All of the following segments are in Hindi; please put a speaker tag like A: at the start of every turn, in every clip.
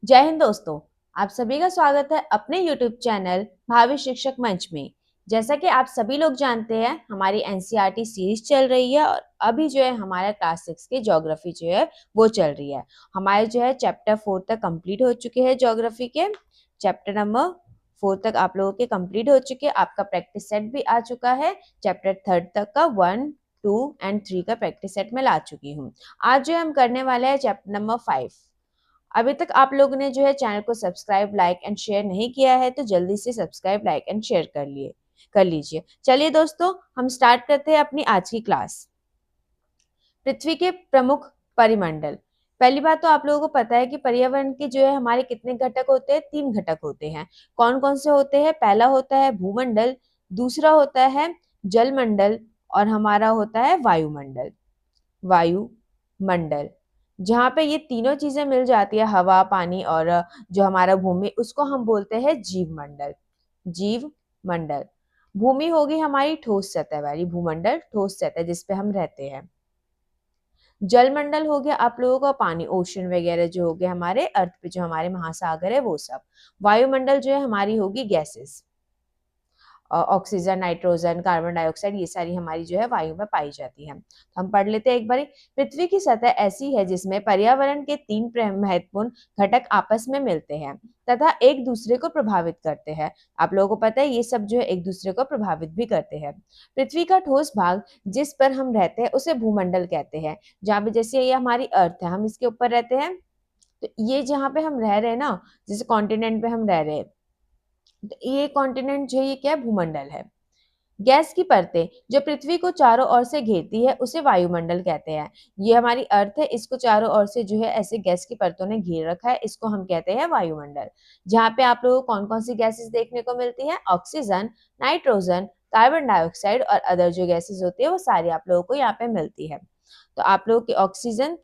A: जय हिंद दोस्तों। आप सभी का स्वागत है अपने YouTube चैनल भावी शिक्षक मंच में। जैसा कि आप सभी लोग जानते हैं, हमारी एनसीईआरटी सीरीज चल रही है और अभी जो है हमारा क्लास 6 की ज्योग्राफी जो है वो चल रही है। हमारे जो है चैप्टर 4 तक कंप्लीट हो चुके हैं। ज्योग्राफी के चैप्टर नंबर 4 तक आप लोगों के कंप्लीट हो चुके हैं। आपका प्रैक्टिस सेट भी आ चुका है। चैप्टर 3 तक का 1, 2 एंड 3 का प्रैक्टिस सेट में ला चुकी हूँ। आज जो हम करने वाले हैं चैप्टर नंबर 5। अभी तक आप लोगों ने जो है चैनल को सब्सक्राइब, लाइक एंड शेयर नहीं किया है तो जल्दी से सब्सक्राइब, लाइक एंड शेयर कर लीजिए। चलिए दोस्तों, हम स्टार्ट करते हैं अपनी आज की क्लास। पृथ्वी के प्रमुख परिमंडल। पहली बात तो आप लोगों को पता है कि पर्यावरण के जो है हमारे कितने घटक होते हैं? 3 घटक होते हैं। कौन कौन से होते हैं? पहला होता है भूमंडल, दूसरा होता है जलमंडल और हमारा होता है वायुमंडल। वायुमंडल, जहाँ पे ये तीनों चीजें मिल जाती है, हवा, पानी और जो हमारा भूमि, उसको हम बोलते हैं जीव मंडल। जीव मंडल। भूमि होगी हमारी ठोस सतह वाली, भूमंडल ठोस सतह जिस पे हम रहते हैं। जलमंडल हो गया आप लोगों का पानी, ओशन वगैरह जो हो गया हमारे अर्थ पे, जो हमारे महासागर है वो सब। वायुमंडल जो है हमारी होगी gases, oxygen, nitrogen, carbon dioxide, ये सारी हमारी जो है वायु में पाई जाती है। तो हम पढ़ लेते हैं एक बारी। पृथ्वी की सतह ऐसी है जिसमें पर्यावरण के 3 महत्वपूर्ण घटक आपस में मिलते हैं तथा एक दूसरे को प्रभावित करते हैं। आप लोगों को पता है ये सब जो है एक दूसरे को प्रभावित भी करते हैं। पृथ्वी का ठोस भाग जिस पर हम रहते हैं उसे भूमंडल कहते हैं। जहाँ पे जैसे ये हमारी अर्थ है, हम इसके ऊपर रहते हैं, तो ये जहाँ पे हम रह रहे हैं ना, जैसे कॉन्टिनेंट पे हम रह रहे हैं, तो ये कॉन्टिनेंट जो है ये क्या है? भूमंडल है। गैस की परतें जो पृथ्वी को चारों ओर से घेरती है उसे वायुमंडल कहते हैं। ये हमारी अर्थ है, इसको चारों ओर से जो है ऐसे गैस की परतों ने घेर रखा है, इसको हम कहते हैं वायुमंडल। जहाँ पे आप लोगों को कौन कौन सी गैसेस देखने को मिलती है? ऑक्सीजन, नाइट्रोजन, कार्बन डाइऑक्साइड और अदर जो गैसेस होती है वो सारी आप लोगों को यहाँ पे मिलती है। तो आप लोगों की ऑक्सीजन,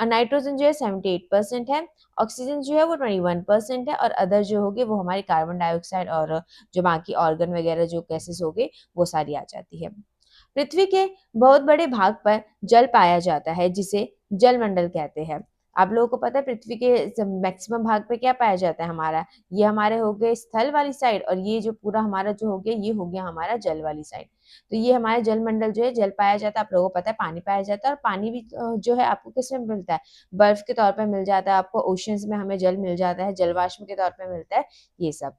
A: नाइट्रोजन जो है 78% है, ऑक्सीजन जो है वो 21% है और अदर जो होगी वो हमारी कार्बन डाइऑक्साइड और जो बाकी ऑर्गन वगैरह जो गैसेस हो गए वो सारी आ जाती है। पृथ्वी के बहुत बड़े भाग पर जल पाया जाता है जिसे जलमंडल कहते हैं। आप लोगों को पता है पृथ्वी के मैक्सिमम भाग पे क्या पाया जाता है हमारा? ये हमारे हो गए स्थल वाली साइड और ये जो पूरा हमारा जो हो गया ये हो गया हमारा जल वाली साइड। तो ये हमारे जलमंडल जो है जल पाया जाता है। आप लोगों को पता है पानी पाया जाता है और पानी भी जो है आपको किसमें मिलता है? बर्फ के तौर पर मिल जाता है आपको, ओशंस में हमें जल मिल जाता है, जलवाष्प के तौर पर मिलता है, ये सब।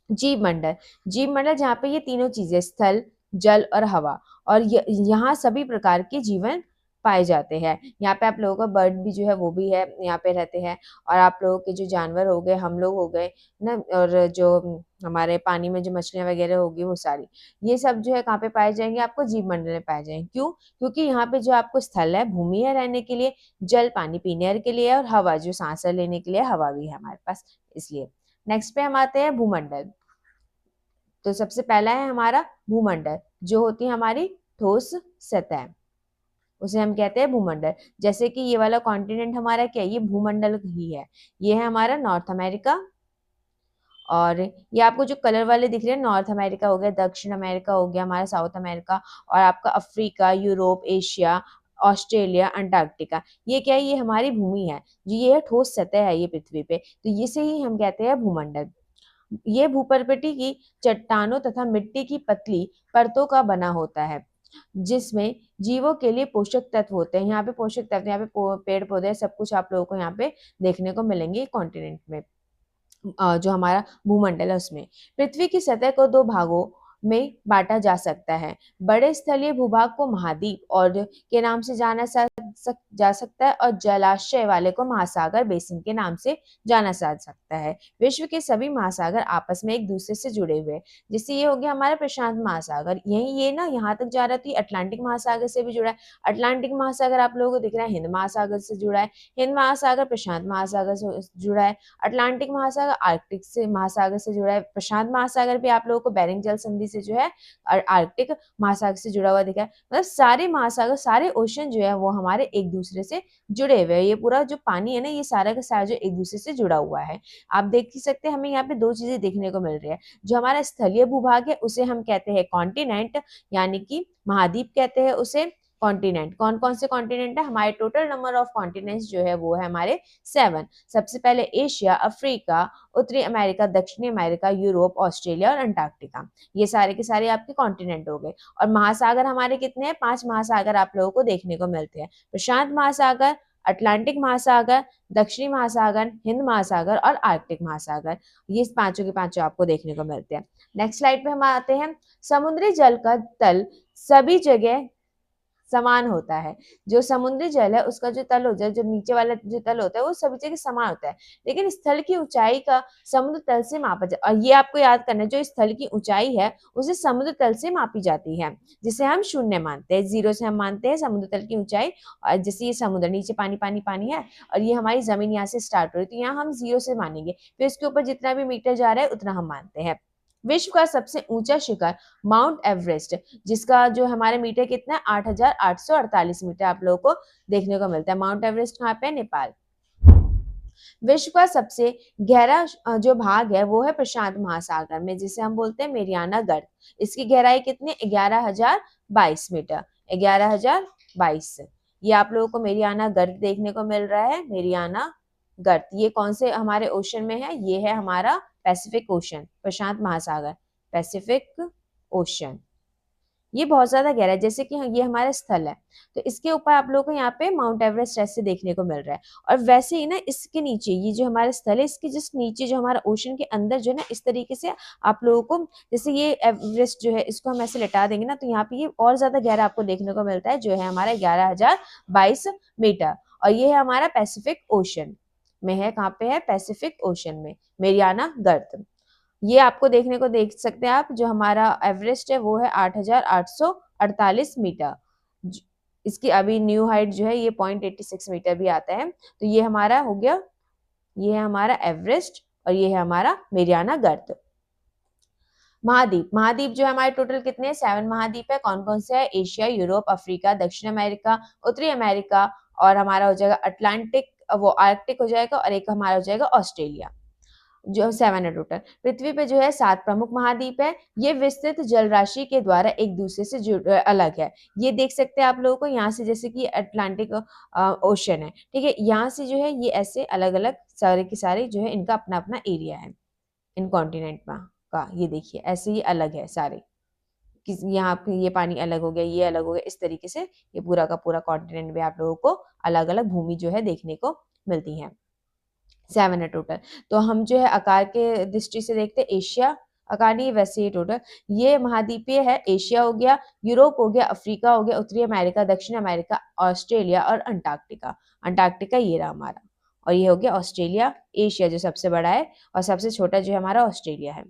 A: जीव मंडल। जीव मंडल जहाँ पे ये तीनों चीजें, स्थल, जल और हवा, और यहाँ सभी प्रकार के जीवन पाए जाते हैं। यहाँ पे आप लोगों का बर्ड भी जो है वो भी है, यहाँ पे रहते हैं। और आप लोगों के जो जानवर हो गए, हम लोग हो गए ना, और जो हमारे पानी में जो मछलियां वगैरह होगी वो सारी, ये सब जो है कहाँ पे पाए जाएंगे? आपको जीव मंडल में पाए जाएंगे। क्यों? क्योंकि यहाँ पे जो आपको स्थल है, भूमि है रहने के लिए, जल पानी पीने के लिए, और हवा जो सांस लेने के लिए हवा भी है हमारे पास, इसलिए। नेक्स्ट पे हम आते हैं भूमंडल। तो सबसे पहला है हमारा भूमंडल, जो होती है हमारी ठोस सतह, उसे हम कहते हैं भूमंडल। जैसे कि ये वाला कॉन्टिनेंट हमारा क्या है? ये भूमंडल ही है। ये है हमारा नॉर्थ अमेरिका, और ये आपको जो कलर वाले दिख रहे हैं, नॉर्थ अमेरिका हो गया, दक्षिण अमेरिका हो गया, हमारा साउथ अमेरिका, और आपका Africa, Europe, Asia, Australia, Antarctica, ये क्या है? ये हमारी भूमि है, जो ये है ठोस सतह है ये पृथ्वी पे, तो ये से ही हम कहते हैं भूमंडल। ये भूपर्वती की चट्टानों तथा मिट्टी की पतली परतों का बना होता है जिसमें जीवों के लिए पोषक तत्व होते हैं। यहाँ पे पोषक तत्व, यहाँ पे पेड़ पौधे सब कुछ आप लोगों को यहाँ पे देखने को मिलेंगे कॉन्टिनेंट में, जो हमारा भूमंडल है उसमें। पृथ्वी की सतह को 2 भागों में बांटा जा सकता है। बड़े स्थलीय भूभाग को महाद्वीप और के नाम से जा सकता है, और जलाशय वाले को महासागर बेसिन के नाम से जाना जा सकता है। विश्व के सभी महासागर आपस में एक दूसरे से जुड़े हुए हैं। जैसे ये हो गया हमारा प्रशांत महासागर, यही ये ना यहाँ तक जा रहा है, तो ये अटलांटिक महासागर से भी जुड़ा है। अटलांटिक महासागर आप लोगों को दिख रहा है हिंद महासागर से जुड़ा है, हिंद महासागर प्रशांत महासागर से जुड़ा है, अटलांटिक महासागर आर्कटिक से महासागर से जुड़ा है, प्रशांत महासागर भी आप लोगों को बेरिंग जल संधि से जो है आर्कटिक महासागर से जुड़ा हुआ दिखा है। मतलब सारे महासागर, सारे ओशन जो है वो हमारे एक दूसरे से जुड़े हुए हैं। ये पूरा जो पानी है ना, ये सारा का सारा जो एक दूसरे से जुड़ा हुआ है। आप देख ही सकते हैं, हमें यहाँ पे 2 चीजें देखने को मिल रही है। जो हमारा स्थलीय भूभाग है उसे हम कहते हैं कॉन्टिनेंट, यानी कि महाद्वीप कहते हैं उसे, कॉन्टिनेंट। कौन कौन से कॉन्टिनेंट है? हमारे टोटल नंबर ऑफ कॉन्टिनेंट्स जो है वो है हमारे 7। सबसे पहले एशिया, अफ्रीका, उत्तरी अमेरिका, दक्षिणी अमेरिका, यूरोप, ऑस्ट्रेलिया और अंटार्कटिका। ये सारे के सारे आपके कॉन्टिनेंट हो गए। और महासागर हमारे कितने हैं? 5 महासागर आप लोगों को देखने को मिलते हैं। प्रशांत महासागर, अटलांटिक महासागर, दक्षिणी महासागर, हिंद महासागर और आर्कटिक महासागर। ये पांचों के पांचों आपको देखने को मिलते हैं। नेक्स्ट स्लाइड पे हम आते हैं। समुद्री जल का तल सभी जगह समान होता है। जो समुद्री जल है उसका जो तल होता है, जो नीचे वाला जो तल होता है वो सभी जगह समान होता है, लेकिन स्थल की ऊंचाई का समुद्र तल से मापा जाता है। और ये आपको याद करना है, जो स्थल की ऊंचाई है उसे समुद्र तल से मापी जाती है, जिसे हम शून्य मानते हैं। 0 से हम मानते हैं समुद्र तल की ऊंचाई। और जैसे ये समुद्र, नीचे पानी पानी पानी है और ये हमारी जमीन यहाँ से स्टार्ट हो रही है, तो यहाँ हम 0 से मानेंगे, फिर इसके ऊपर जितना भी मीटर जा रहा है उतना हम मानते हैं। विश्व का सबसे ऊंचा शिखर माउंट एवरेस्ट, जिसका जो हमारे मीटर कितना है 8,848 मीटर आप लोगों को देखने को मिलता है। माउंट एवरेस्ट कहाँ पे है? नेपाल। विश्व का सबसे गहरा जो भाग है वो है प्रशांत महासागर में, जिसे हम बोलते हैं मेरियाना गर्त। इसकी गहराई कितनी? 11,022 मीटर। 11,022। ये आप लोगों को मेरियाना गर्त देखने को मिल रहा है। मेरियाना गर्त ये कौन से हमारे ओशन में है? ये है हमारा पैसिफिक ओशन, प्रशांत महासागर, पैसिफिक ओशन। ये बहुत ज्यादा गहरा है, जैसे कि ये हमारा स्थल है, तो इसके ऊपर आप लोगों को यहाँ पे माउंट एवरेस्ट ऐसे देखने को मिल रहा है। और वैसे ही ना इसके नीचे ये जो हमारा स्थल है, इसके जस्ट नीचे जो हमारा ओशन के अंदर जो है ना, इस तरीके से आप लोगों को, जैसे ये एवरेस्ट जो है इसको हम ऐसे लटा देंगे ना, तो यहाँ पे ये और ज्यादा गहरा आपको देखने को मिलता है, जो है हमारा 11,022 मीटर। और ये है हमारा पैसिफिक ओशन में है। कहाँ पे है? पैसिफिक ओशन में, मेरियाना गर्त। ये आपको देखने को देख सकते हैं आप, जो हमारा एवरेस्ट है वो है 8,848 मीटर। इसकी अभी न्यू हाइट जो है ये 0.86 मीटर भी आता है। तो ये हमारा हो गया, ये है हमारा एवरेस्ट और ये है हमारा मेरियाना गर्त। महाद्वीप, महाद्वीप जो है हमारे टोटल कितने हैं? 7 महाद्वीप है। कौन कौन से है? एशिया, यूरोप, अफ्रीका, दक्षिण अमेरिका, उत्तरी अमेरिका और हमारा हो जाएगा अटलांटिक, वो आर्कटिक हो जाएगा, और एक हमारा हो जाएगा ऑस्ट्रेलिया। जो 7 है टोटल। पृथ्वी पे जो है 7 प्रमुख महाद्वीप है। ये विस्तृत जल राशि के द्वारा एक दूसरे से अलग है। ये देख सकते हैं आप लोगों को यहाँ से, जैसे कि अटलांटिक ओशन है, ठीक है, यहाँ से जो है ये ऐसे अलग अलग सारे के सारे जो है इनका अपना अपना एरिया है इन कॉन्टिनेंट में का। ये देखिए ऐसे ही अलग है सारे, यहाँ पे ये पानी अलग हो गया, ये अलग हो गया, इस तरीके से ये पूरा का पूरा कॉन्टिनेंट में आप लोगों को अलग अलग भूमि जो है देखने को मिलती है। 7 है टोटल। तो हम जो है आकार के दृष्टि से देखते हैं, एशिया आकार नहीं, वैसे ही टोटल ये महाद्वीपीय है। एशिया हो गया, यूरोप हो गया, अफ्रीका हो गया, उत्तरी अमेरिका, दक्षिण अमेरिका, ऑस्ट्रेलिया और अंटार्कटिका। अंटार्कटिका ये रहा हमारा, और ये हो गया ऑस्ट्रेलिया। एशिया जो सबसे बड़ा है और सबसे छोटा जो है हमारा ऑस्ट्रेलिया है।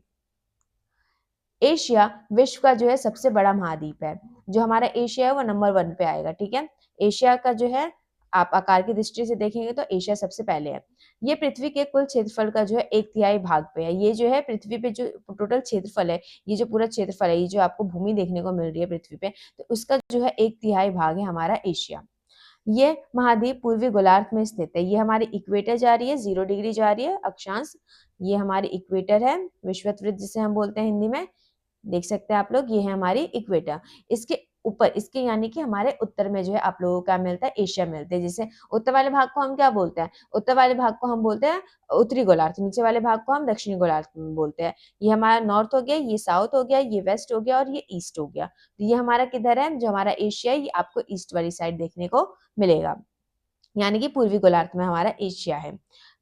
A: एशिया विश्व का जो है सबसे बड़ा महाद्वीप है। जो हमारा एशिया है वो नंबर 1 पे आएगा, ठीक है। एशिया का जो है आप आकार की दृष्टि से देखेंगे तो एशिया सबसे पहले है। ये पृथ्वी के कुल क्षेत्रफल का जो है 1/3 भाग पे है। ये जो है पृथ्वी पे जो टोटल क्षेत्रफल है, ये जो पूरा क्षेत्रफल है, ये जो आपको भूमि देखने को मिल रही है पृथ्वी पे, तो उसका जो है 1/3 भाग है हमारा एशिया। ये महाद्वीप पूर्वी गोलार्ध में स्थित है। ये हमारी इक्वेटर जा रही है, 0 डिग्री जा रही है अक्षांश। ये हमारी इक्वेटर है, विषुवत वृत्त जिसे हम बोलते हैं हिंदी में, देख सकते हैं आप लोग, ये है हमारी इक्वेटर। इसके ऊपर, इसके यानी कि हमारे उत्तर में जो है आप लोगों को क्या मिलता है? एशिया मिलते हैं। जैसे उत्तर वाले भाग को हम क्या बोलते हैं? उत्तर वाले भाग को हम बोलते हैं उत्तरी गोलार्ध, नीचे वाले भाग को हम दक्षिणी गोलार्ध बोलते हैं। ये हमारा नॉर्थ हो गया, ये साउथ हो गया, ये वेस्ट हो गया और ये ईस्ट हो गया। तो ये हमारा किधर है? जो हमारा एशिया है ये आपको ईस्ट वाली साइड देखने को मिलेगा, यानी कि पूर्वी गोलार्ध में हमारा एशिया है।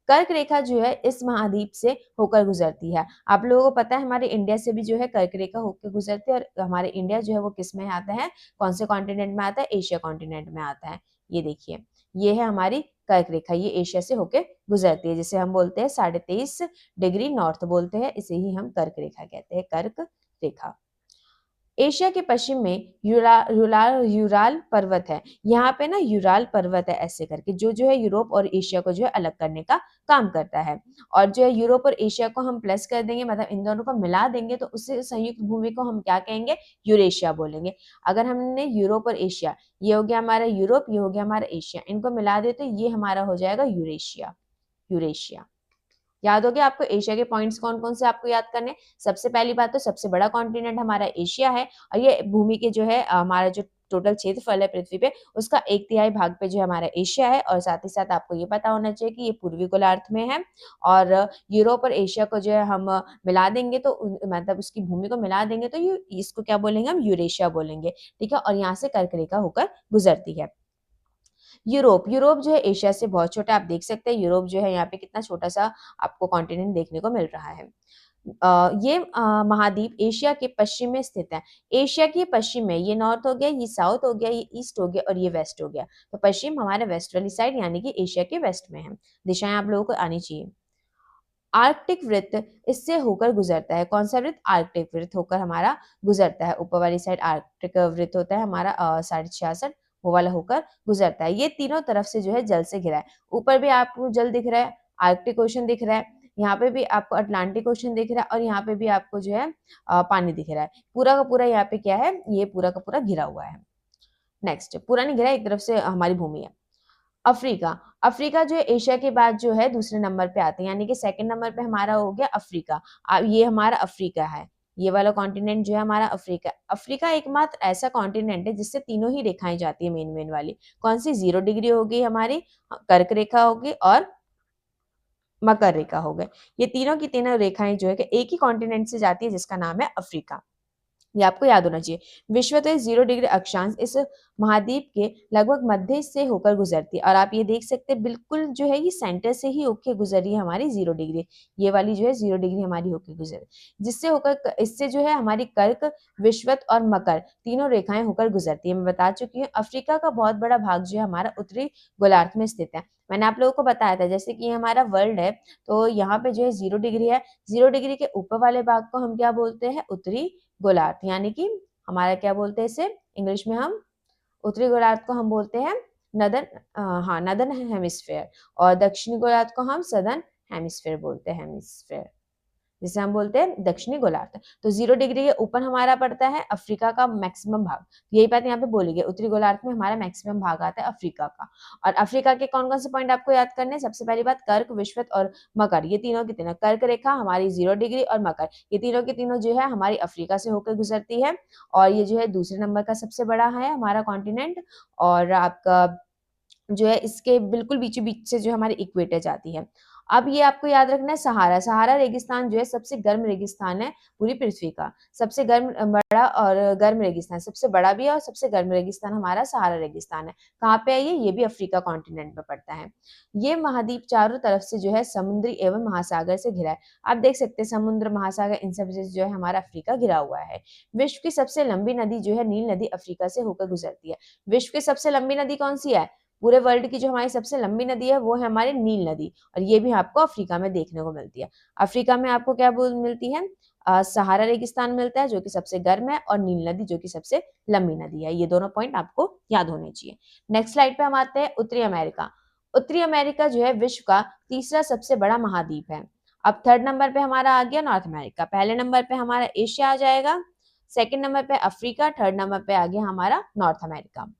A: कर्क रेखा जो है इस महाद्वीप से होकर गुजरती है। आप लोगों को पता है हमारे इंडिया से भी जो है कर्क रेखा होकर गुजरती है, और हमारे इंडिया जो है वो किस में आता है? कौन से कॉन्टिनेंट में आता है? एशिया कॉन्टिनेंट में आता है। ये देखिए, ये है हमारी कर्क रेखा, ये एशिया से होकर गुजरती है, जिसे हम बोलते हैं 23.5 डिग्री नॉर्थ बोलते हैं, इसे ही हम कर्क रेखा कहते हैं, कर्क रेखा। एशिया के पश्चिम में यूराल पर्वत है। यहाँ पे ना यूराल पर्वत है ऐसे करके, जो है यूरोप और एशिया को जो है अलग करने का काम करता है। और जो है यूरोप और एशिया को हम प्लस कर देंगे, मतलब इन दोनों को मिला देंगे, तो उससे संयुक्त भूमि को हम क्या कहेंगे? यूरेशिया बोलेंगे। अगर हमने यूरोप और एशिया, ये हो गया हमारा यूरोप, ये हो गया हमारा एशिया, इनको मिला दे तो ये हमारा हो जाएगा यूरेशिया। यूरेशिया याद हो गया आपको? एशिया के पॉइंट्स कौन कौन से आपको याद करने? सबसे पहली बात तो सबसे बड़ा कॉन्टिनेंट हमारा एशिया है, और ये भूमि के जो है हमारा जो टोटल क्षेत्रफल है पृथ्वी पे, उसका 1/3 भाग पे जो हमारा एशिया है, और साथ ही साथ आपको ये पता होना चाहिए कि ये पूर्वी गोलार्ध में है, और यूरोप और एशिया को जो है हम मिला देंगे तो मतलब उसकी भूमि को मिला देंगे तो इसको क्या बोलेंगे हम, यूरेशिया बोलेंगे, ठीक है। और यहाँ से कर्क रेखा होकर गुजरती है। यूरोप, यूरोप जो है एशिया से बहुत छोटा है, आप देख सकते हैं यूरोप जो है यहाँ पे कितना छोटा सा आपको कॉन्टिनेंट देखने को मिल रहा है। ये महाद्वीप एशिया के पश्चिम में स्थित है। एशिया के पश्चिम में, ये नॉर्थ हो गया, ये साउथ हो गया, ये ईस्ट हो गया और ये वेस्ट हो गया। तो पश्चिम हमारे वेस्ट वाली साइड यानी कि एशिया के वेस्ट में है। दिशाएं आप लोगों को आनी चाहिए। आर्कटिक वृत्त इससे होकर गुजरता है। कौन सा वृत्त? आर्कटिक वृत्त होकर हमारा गुजरता है। ऊपर वाली साइड आर्कटिक वृत्त होता है हमारा 66.5, वो वाला होकर गुजरता है। ये तीनों तरफ से जो है जल से घिरा है। ऊपर भी आपको जल दिख रहा है, आर्कटिक ओशन दिख रहा है, यहाँ पे भी आपको अटलांटिक ओशन दिख रहा है, और यहाँ पे भी आपको जो है पानी दिख रहा है। पूरा का पूरा यहाँ पे क्या है, ये पूरा का पूरा घिरा हुआ है। नेक्स्ट, पूरा नहीं घिरा, एक तरफ से हमारी भूमि है। अफ्रीका, अफ्रीका जो है एशिया के बाद जो है दूसरे नंबर पे आते हैं, यानी कि सेकंड नंबर पे हमारा हो गया अफ्रीका। ये हमारा अफ्रीका है, ये वाला कॉन्टिनेंट जो है हमारा अफ्रीका। अफ्रीका एकमात्र ऐसा कॉन्टिनेंट है जिससे तीनों ही रेखाएं जाती है, मेन मेन वाली। कौन सी? 0 डिग्री हो गई हमारी, कर्क रेखा होगी और मकर रेखा हो गए। ये तीनों की तीनों रेखाएं जो है कि एक ही कॉन्टिनेंट से जाती है, जिसका नाम है अफ्रीका। ये आपको याद होना चाहिए। विषुवतः 0 डिग्री अक्षांश इस महाद्वीप के लगभग मध्य से होकर गुजरती है, और आप ये देख सकते हैं बिल्कुल जो है ये सेंटर से ही होकर गुजरी है हमारी 0 डिग्री। ये वाली जो है 0 डिग्री हमारी होकर गुजरी, जिससे होकर इससे जो है हमारी कर्क, विषुवत और मकर तीनों रेखाएं होकर गुजरती है। मैं बता चुकी हूँ अफ्रीका का बहुत बड़ा भाग जो है हमारा उत्तरी गोलार्ध में स्थित है। मैंने आप लोगों को बताया था, जैसे कि ये हमारा वर्ल्ड है, तो यहाँ पे जो है 0 डिग्री है, 0 डिग्री के ऊपर वाले भाग को हम क्या बोलते हैं? उत्तरी गोलार्ध, यानी कि हमारा क्या बोलते हैं इसे इंग्लिश में? हम उत्तरी गोलार्ध को हम बोलते हैं नदर्न, हाँ नदर्न हेमिस्फेयर, और दक्षिणी गोलार्ध को हम सदर्न हेमिस्फेयर बोलते हैं, हेमिस्फेयर जिसे हम बोलते हैं दक्षिणी गोलार्ध। तो 0 डिग्री के ऊपर हमारा पड़ता है अफ्रीका का मैक्सिमम भाग। यही बात यहाँ पे बोली गई, उत्तरी गोलार्ध में हमारा मैक्सिमम भाग आता है अफ्रीका का। और अफ्रीका के कौन कौन से पॉइंट आपको याद करने हैं? सबसे पहली बात, कर्क, विषुवत और मकर, ये तीनों की तीनों कर्क रेखा हमारी 0 डिग्री, और मकर, ये तीनों की तीनों जो है हमारी अफ्रीका से होकर गुजरती है। और ये जो है दूसरे नंबर का सबसे बड़ा है हमारा कॉन्टिनेंट, और आपका जो है इसके बिल्कुल बीचों बीच से जो हमारी इक्वेटर जाती है। अब ये आपको याद रखना है, सहारा, सहारा रेगिस्तान जो है सबसे गर्म रेगिस्तान है पूरी पृथ्वी का। सबसे गर्म, बड़ा और गर्म रेगिस्तान, सबसे बड़ा भी है और सबसे गर्म रेगिस्तान हमारा सहारा रेगिस्तान है। कहाँ पे है ये भी अफ्रीका कॉन्टिनेंट में पड़ता है। ये महाद्वीप चारों तरफ से जो है समुद्री एवं महासागर से घिरा है। आप देख सकते हैं समुद्र, महासागर, इन सब से जो है हमारा अफ्रीका घिरा हुआ है। विश्व की सबसे लंबी नदी जो है नील नदी अफ्रीका से होकर गुजरती है। विश्व की सबसे लंबी नदी कौन सी है? पूरे वर्ल्ड की जो हमारी सबसे लंबी नदी है वो है हमारी नील नदी, और ये भी आपको अफ्रीका में देखने को मिलती है। अफ्रीका में आपको क्या बोल मिलती है? सहारा रेगिस्तान मिलता है जो कि सबसे गर्म है, और नील नदी जो कि सबसे लंबी नदी है। ये दोनों पॉइंट आपको याद होने चाहिए। नेक्स्ट स्लाइड पे हम आते हैं, उत्तरी अमेरिका। उत्तरी अमेरिका जो है विश्व का तीसरा सबसे बड़ा महाद्वीप है। अब थर्ड नंबर पे हमारा आ गया नॉर्थ अमेरिका। पहले नंबर पे हमारा एशिया आ जाएगा, सेकंड नंबर पे अफ्रीका, थर्ड नंबर पे आ गया हमारा नॉर्थ अमेरिका।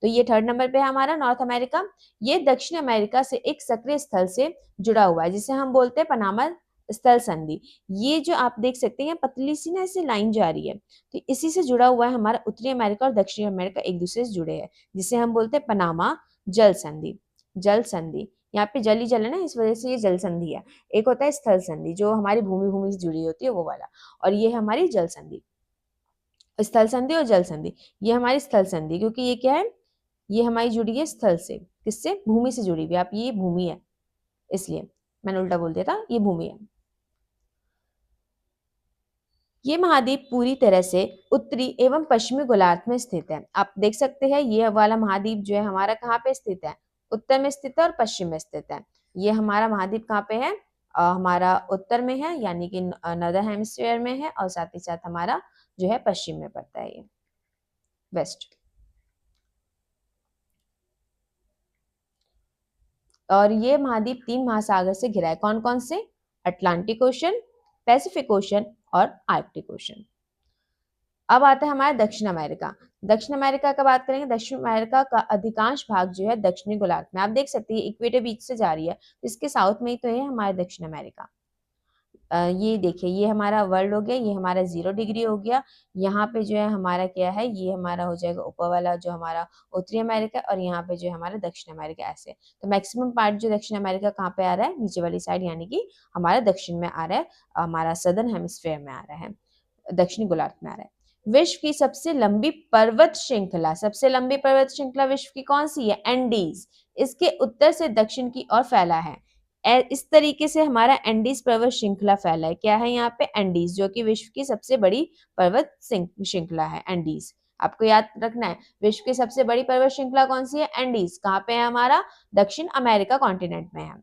A: तो ये थर्ड नंबर पे है हमारा नॉर्थ अमेरिका। ये दक्षिण अमेरिका से एक सक्रिय स्थल से जुड़ा हुआ है, जिसे हम बोलते हैं पनामा स्थल संधि। ये जो आप देख सकते हैं पतली सी ना ऐसे लाइन जा रही है, तो इसी से जुड़ा हुआ है हमारा उत्तरी अमेरिका और दक्षिणी अमेरिका, एक दूसरे से जुड़े हैं, जिसे हम बोलते हैं पनामा जल संधि। जल संधि, यहाँ पे जल ही जल है ना, इस वजह से ये जल संधि है। एक होता है स्थल संधि जो हमारी भूमि भूमि से जुड़ी होती है वो वाला, और ये हमारी जल संधि। स्थल संधि और जल संधि, ये हमारी स्थल संधि, क्योंकि ये क्या है, ये हमारी जुड़ी है स्थल से, किससे? भूमि से जुड़ी हुई। आप ये भूमि है, इसलिए मैंने उल्टा बोल दिया था, ये भूमि है। ये महाद्वीप पूरी तरह से उत्तरी एवं पश्चिमी गोलार्ध में स्थित है। आप देख सकते हैं ये वाला महाद्वीप जो है हमारा कहाँ पे स्थित है? उत्तर में स्थित है और पश्चिम में स्थित है। ये हमारा महाद्वीप कहाँ पे है? हमारा उत्तर में है, यानी कि नॉर्दर्न हेमिस्फीयर में है, और साथ ही साथ हमारा जो है पश्चिम में पड़ता है, ये वेस्ट। और ये महाद्वीप 3 महासागर से घिरा है। कौन कौन से? अटलांटिक ओशन, पैसिफिक ओशन और आर्कटिक ओशन। अब आता है हमारा दक्षिण अमेरिका। दक्षिण अमेरिका का बात करेंगे, दक्षिण अमेरिका का अधिकांश भाग जो है दक्षिणी गोलार्ध में। आप देख सकते हैं इक्वेटर बीच से जा रही है, तो इसके साउथ में ही तो है हमारा दक्षिण अमेरिका। ये देखिए, ये हमारा वर्ल्ड हो गया, ये हमारा 0 डिग्री हो गया। यहाँ पे जो है हमारा क्या है, ये हमारा हो जाएगा ऊपर वाला जो हमारा उत्तरी अमेरिका, और यहाँ पे जो है हमारा दक्षिण अमेरिका, ऐसे। तो मैक्सिमम पार्ट जो दक्षिण अमेरिका कहाँ पे आ रहा है, नीचे वाली साइड, यानी कि हमारा दक्षिण में आ रहा है, हमारा सदर्न हेमिस्फेयर में आ रहा है, दक्षिणी गोलार्ध में आ रहा है। विश्व की सबसे लंबी पर्वत श्रृंखला, सबसे लंबी पर्वत श्रृंखला विश्व की कौन सी है, एंडीज। इसके उत्तर से दक्षिण की ओर फैला है। इस तरीके से हमारा एंडीज पर्वत श्रृंखला फैला है। क्या है यहाँ पे, एंडीज, जो कि विश्व की सबसे बड़ी पर्वत श्रृंखला है, एंडीज। आपको याद रखना है, विश्व की सबसे बड़ी पर्वत श्रृंखला कौन सी है, एंडीज। कहाँ पे है हमारा, दक्षिण अमेरिका कॉन्टिनेंट में है,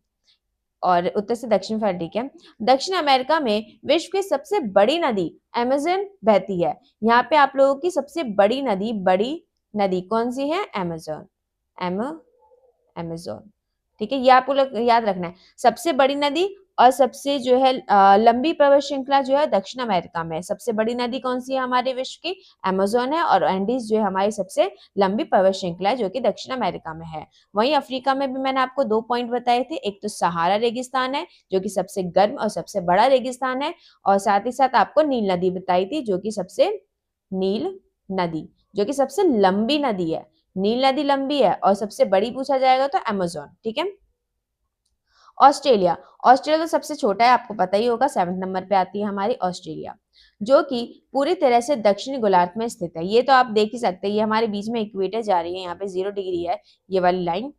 A: और उत्तर से दक्षिण फैल, ठीक है। दक्षिण अमेरिका में विश्व की सबसे बड़ी नदी अमेज़न बहती है। यहाँ पे आप लोगों की सबसे बड़ी नदी कौन सी है, अमेज़न, अमेज़न, ठीक है। ये आपको याद रखना है, सबसे बड़ी नदी और सबसे जो है लंबी पर्वत श्रृंखला जो है दक्षिण अमेरिका में। सबसे बड़ी नदी कौन सी है हमारे विश्व की, अमेज़न है, और एंडीज जो है हमारी सबसे लंबी पर्वत श्रृंखला है, जो कि दक्षिण अमेरिका में है। वहीं अफ्रीका में भी मैंने आपको 2 पॉइंट बताए थे, एक तो सहारा रेगिस्तान है, जो कि सबसे गर्म और सबसे बड़ा रेगिस्तान है, और साथ ही साथ आपको नील नदी बताई थी, जो कि सबसे नील नदी, जो कि सबसे लंबी नदी है। नील नदी लंबी है, और सबसे बड़ी पूछा जाएगा तो अमेज़न, ठीक है। ऑस्ट्रेलिया, ऑस्ट्रेलिया तो सबसे छोटा है, आपको पता ही होगा, 7वें नंबर पे आती है हमारी ऑस्ट्रेलिया, जो कि पूरी तरह से दक्षिणी गोलार्ध में स्थित है। ये तो आप देख ही सकते हैं, ये हमारे बीच में इक्वेटर जा रही है, यहाँ पे 0 डिग्री है, ये वाली लाइन,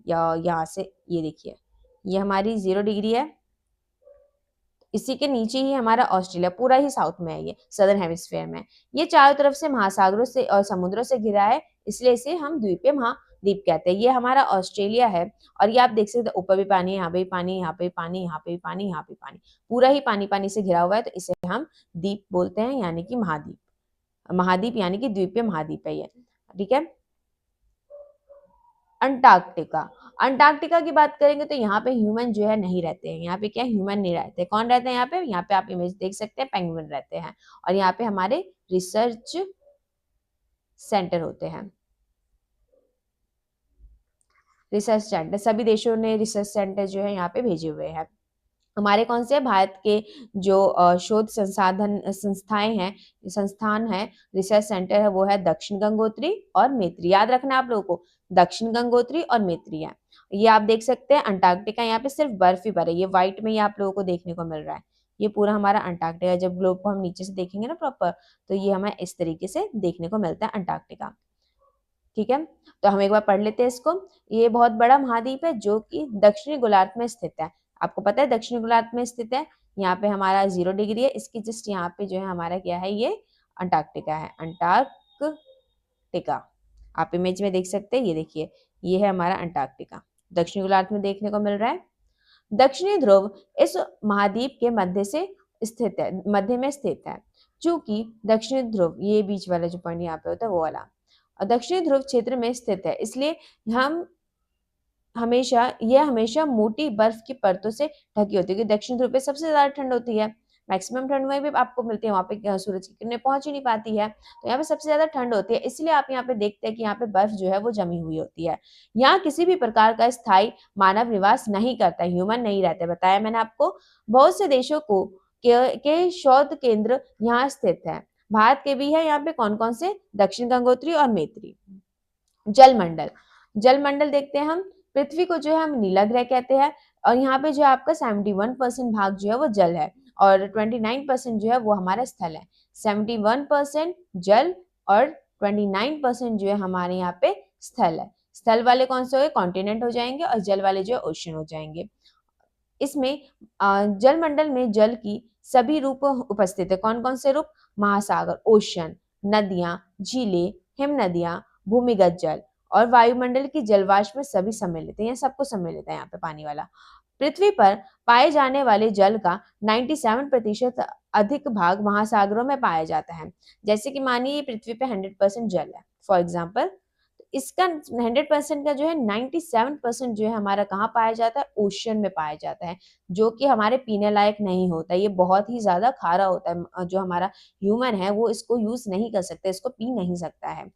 A: या यहाँ से ये देखिए, ये हमारी 0 डिग्री है। इसी के नीचे ही हमारा ऑस्ट्रेलिया, पूरा ही साउथ में है, ये सदर्न हेमिस्फेयर में। ये चारों तरफ से महासागरों से और समुद्रों से घिरा है, इसलिए इसे हम द्वीपीय महाद्वीप कहते हैं। ये हमारा ऑस्ट्रेलिया है, और ये आप देख सकते हैं, ऊपर भी पानी है, यहाँ पे भी पानी, यहाँ पे भी पानी, यहाँ पे भी पानी, यहाँ पे भी पानी, पूरा ही पानी पानी से घिरा हुआ है, तो इसे हम द्वीप बोलते हैं, यानी कि महाद्वीप। महाद्वीप यानी कि द्वीपीय महाद्वीप है ये, ठीक है। अंटार्कटिका, अंटार्कटिका की बात करेंगे तो यहाँ पे ह्यूमन जो है नहीं रहते हैं। यहाँ पे क्या, ह्यूमन नहीं रहते। कौन रहते हैं यहाँ पे आप इमेज देख सकते हैं, पेंगुइन रहते हैं, और यहाँ पे हमारे रिसर्च सेंटर होते हैं। रिसर्च सेंटर, सभी देशों ने रिसर्च सेंटर जो है यहाँ पे भेजे हुए हैं। हमारे कौन से, भारत के जो शोध संस्थाएं हैं, संस्थान है, रिसर्च सेंटर है, वो है दक्षिण गंगोत्री और मैत्री। याद रखना है आप लोगों को, दक्षिण गंगोत्री और मैत्री है। ये आप देख सकते हैं अंटार्कटिका, यहाँ पे सिर्फ बर्फ ही बर्फ है, ये व्हाइट में ही आप लोगों को देखने को मिल रहा है। ये पूरा हमारा अंटार्कटिका, जब ग्लोब को हम नीचे से देखेंगे ना प्रॉपर, तो ये हमें इस तरीके से देखने को मिलता है अंटार्कटिका, ठीक है। तो हम एक बार पढ़ लेते हैं इसको। ये बहुत बड़ा महाद्वीप है, जो कि दक्षिणी गोलार्ध में स्थित है। आपको पता है दक्षिणी गोलार्ध में स्थित है। यहाँ पे हमारा 0 डिग्री है, इसकी जस्ट यहाँ पे जो है हमारा क्या है, ये अंटार्कटिका है, अंटार्कटिका। आप इमेज में देख सकते हैं, ये देखिए, ये है हमारा अंटार्कटिका, दक्षिणी गोलार्ध में देखने को मिल रहा है। दक्षिणी ध्रुव इस महाद्वीप के मध्य से स्थित है, मध्य में स्थित है। चूंकि दक्षिणी ध्रुव, ये बीच वाला जो पॉइंट यहाँ पे होता है वो वाला, दक्षिणी ध्रुव क्षेत्र में स्थित है, इसलिए हम हमेशा मोटी बर्फ की परतों से ढकी होती है, क्योंकि दक्षिण ध्रुव पे सबसे ज्यादा ठंड होती है। मैक्सिमम ठंड वहीं पे आपको मिलती है, वहां पे सूरज की किरणें पहुंच ही नहीं पाती है, तो यहाँ पे सबसे ज्यादा ठंड होती है, इसलिए आप यहाँ पे देखते हैं कि यहाँ पे बर्फ जो है वो जमी हुई होती है। यहाँ किसी भी प्रकार का स्थायी मानव निवास नहीं करता, ह्यूमन नहीं रहते, बताया मैंने आपको। बहुत से देशों के शोध केंद्र यहाँ स्थित है। भारत के भी है यहाँ पे, कौन कौन से, दक्षिण गंगोत्री और मैत्री। जलमंडल, जलमंडल देखते हैं हम। पृथ्वी को जो है हम नीला ग्रह कहते हैं, और यहाँ पे जो है आपका 71% भाग जो है वो जल है, और 29% जो है वो हमारा स्थल है। 71% जल और 29% जो है हमारे यहाँ पे स्थल है। स्थल वाले कौन से हो गए, कॉन्टिनेंट हो जाएंगे, और जल वाले जो है ओशन हो जाएंगे। इसमें जलमंडल में जल की सभी रूप उपस्थित है। कौन कौन से रूप, महासागर, ओशन, नदियां, झीलें, हिम नदियां, भूमिगत जल, और वायुमंडल की जलवाष्प में सभी सम्मिलित है। यहाँ सबको सम्मिलित है यहाँ पे पानी वाला। पृथ्वी पर पाए जाने वाले जल का 97% अधिक भाग महासागरों में पाया जाता है। जैसे कि मानिए पृथ्वी पे 100% जल है, फॉर एग्जाम्पल, इसका 100% का जो है 97% जो है हमारा कहाँ पाया जाता है, ओशन में पाया जाता है, जो कि हमारे पीने लायक नहीं होता। ये बहुत ही ज़्यादा खारा होता है, जो हमारा ह्यूमन है वो इसको यूज़ नहीं कर सकता, इसको पी नहीं सकता है।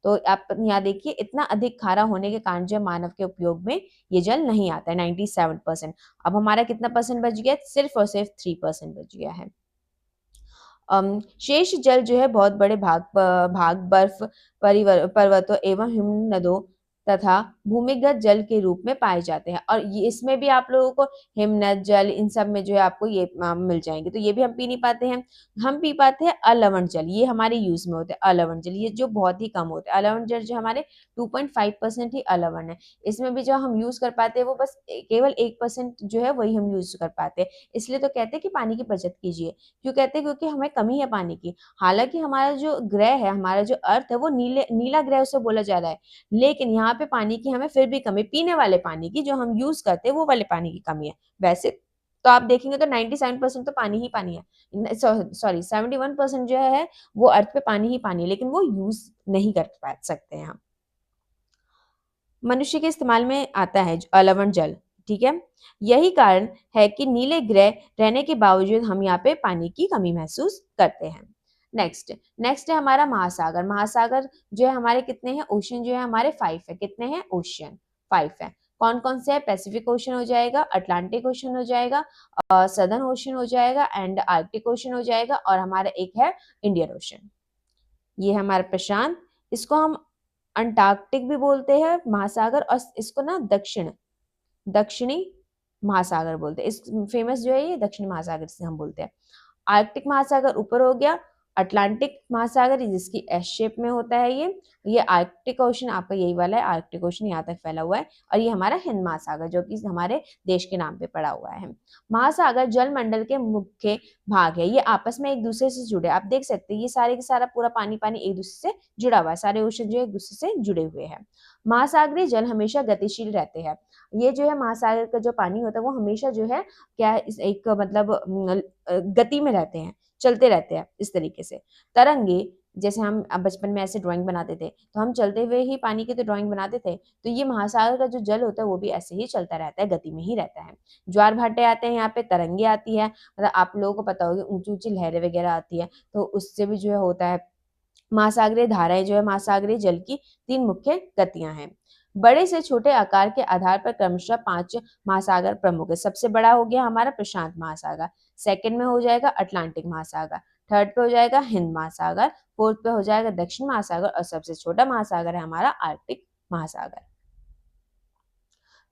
A: तो आप यहाँ देखिए इतना अधिक खारा होने के कारण जो मानव के उपयोग में ये जल नहीं आता है 97%। अब हमारा कितना परसेंट बच गया? सिर्फ और सिर्फ 3% बच गया है। शेष जल जो है बहुत बड़े भाग बर्फ पर्वतों एवं हिमनदों तथा भूमिगत जल के रूप में पाए जाते हैं, और ये इसमें भी आप लोगों को हिमनद जल इन सब में जो है आपको ये मिल जाएंगे, तो ये भी हम पी नहीं पाते हैं। हम पी पाते हैं अलवण जल, ये हमारे यूज में होते हैं अलवण जल, ये जो बहुत ही कम होते हैं। अलवण जल जो हमारे 2.5% ही अलवण है, इसमें भी जो हम यूज कर पाते हैं वो बस केवल 1% जो है वही हम यूज कर पाते हैं। इसलिए तो कहते हैं कि पानी की बचत कीजिए। क्यों कहते हैं? क्योंकि हमें कमी है पानी की। हालांकि हमारा जो ग्रह है, हमारा जो अर्थ है वो नीला ग्रह उसे बोला जा रहा है, लेकिन यहाँ पे पानी की हमें फिर भी कमी, पीने वाले पानी की जो हम यूज करते हैं वो वाले पानी की कमी है। वैसे तो आप देखेंगे तो 97% तो पानी ही पानी है, सॉरी 71% जो है वो अर्थ पे पानी ही पानी है, लेकिन वो यूज नहीं कर सकते हैं हम। मनुष्य के इस्तेमाल में आता है अलवण जल, ठीक है। यही कारण है कि नीले ग्रह रहने के बावजूद हम यहाँ पे पानी की कमी महसूस करते हैं। नेक्स्ट नेक्स्ट है हमारा महासागर। महासागर जो है हमारे कितने हैं? ओशन जो है हमारे 5 है। कितने हैं? ओशन 5 है। कौन कौन से है? पैसिफिक ओशन हो जाएगा, अटलांटिक ओशन हो जाएगा, सदर्न ओशन हो जाएगा एंड आर्कटिक ओशन हो जाएगा, और हमारा एक है इंडियन ओशन। ये है हमारा प्रशांत, इसको हम अंटार्कटिक भी बोलते हैं महासागर, और इसको ना दक्षिणी महासागर बोलते हैं। इस फेमस जो है ये दक्षिणी महासागर से हम बोलते हैं। आर्कटिक महासागर ऊपर हो गया, अटलांटिक महासागर जिसकी एस शेप में होता है ये आर्कटिक ओशन आपका यही वाला है, आर्कटिक ओशन यहाँ तक फैला हुआ है, और ये हमारा हिंद महासागर जो कि हमारे देश के नाम पे पड़ा हुआ है। महासागर जल मंडल के मुख्य भाग है, ये आपस में एक दूसरे से जुड़े, आप देख सकते हैं ये सारे के सारा पूरा पानी पानी एक दूसरे से जुड़ा हुआ है, सारे ओशन जो है एक दूसरे से जुड़े हुए हैं। महासागरीय जल हमेशा गतिशील रहते हैं। ये जो है महासागर का जो पानी होता है वो हमेशा जो है क्या एक मतलब गति में रहते हैं, चलते रहते हैं इस तरीके से। तरंगे, जैसे हम अब बचपन में ऐसे ड्राइंग बनाते थे तो हम चलते हुए ही पानी की तो ड्राइंग बनाते थे, तो ये महासागर का जो जल होता है वो भी ऐसे ही चलता रहता है, गति में ही रहता है। ज्वार भाटे आते हैं यहाँ पे, तरंगे आती है, मतलब आप लोगों को पता होगी ऊंची ऊंची लहरें वगैरह आती है, तो उससे भी जो है होता है। महासागरीय धाराएं जो है महासागरीय जल की 3 मुख्य गतियां हैं। बड़े से छोटे आकार के आधार पर क्रमशः 5 महासागर प्रमुख है। सबसे बड़ा हो गया हमारा प्रशांत महासागर, सेकंड में हो जाएगा अटलांटिक महासागर, थर्ड पे हो जाएगा हिंद महासागर, फोर्थ पे हो जाएगा दक्षिण महासागर, और सबसे छोटा महासागर है हमारा आर्कटिक महासागर।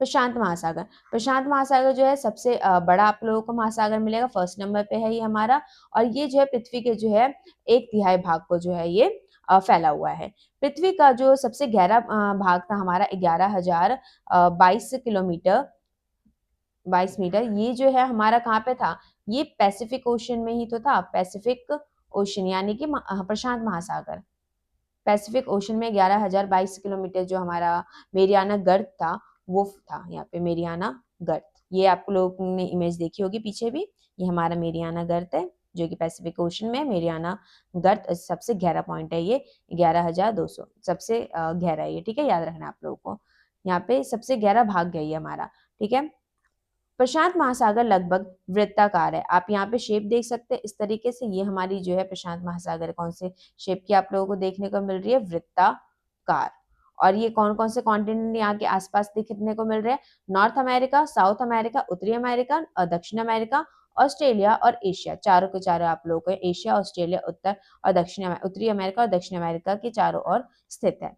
A: प्रशांत महासागर, प्रशांत महासागर जो है सबसे बड़ा आप लोगों को महासागर मिलेगा, फर्स्ट नंबर पे है ये हमारा, और ये जो है पृथ्वी के जो है 1/3 भाग को जो है ये फैला हुआ है। पृथ्वी का जो सबसे गहरा भाग था हमारा 11,022 किलोमीटर 22 मीटर, ये जो है हमारा कहाँ पे था? ये पैसिफिक ओशन में ही तो था, पैसिफिक ओशन यानी कि प्रशांत महासागर। पैसिफिक ओशन में 11,022 किलोमीटर जो हमारा मेरियाना गर्त था वो था यहाँ पे मेरियाना गर्त। ये आप लोगों ने इमेज देखी होगी पीछे भी, ये हमारा मेरियाना गर्त है जो कि पैसिफिक ओशन में मेरियाना गर्त सबसे गहरा पॉइंट है, ये 11,200 सबसे गहरा है ये, ठीक है, याद रखना आप लोगों को। यहाँ पे सबसे गहरा भाग है ये हमारा, ठीक है। प्रशांत महासागर लगभग वृत्ताकार है, आप यहाँ पे शेप देख सकते हैं इस तरीके से, ये हमारी जो है प्रशांत महासागर कौन से शेप की आप लोगों को देखने को मिल रही है? वृत्ताकार। और ये कौन कौन से कॉन्टिनेंट यहाँ के आसपास दिखने को मिल रहे हैं? नॉर्थ अमेरिका, साउथ अमेरिका, उत्तरी अमेरिका और दक्षिण अमेरिका, ऑस्ट्रेलिया और एशिया, चारों के चारों आप लोगों को एशिया, ऑस्ट्रेलिया, उत्तर और उत्तरी अमेरिका और दक्षिण अमेरिका के चारों ओर स्थित है।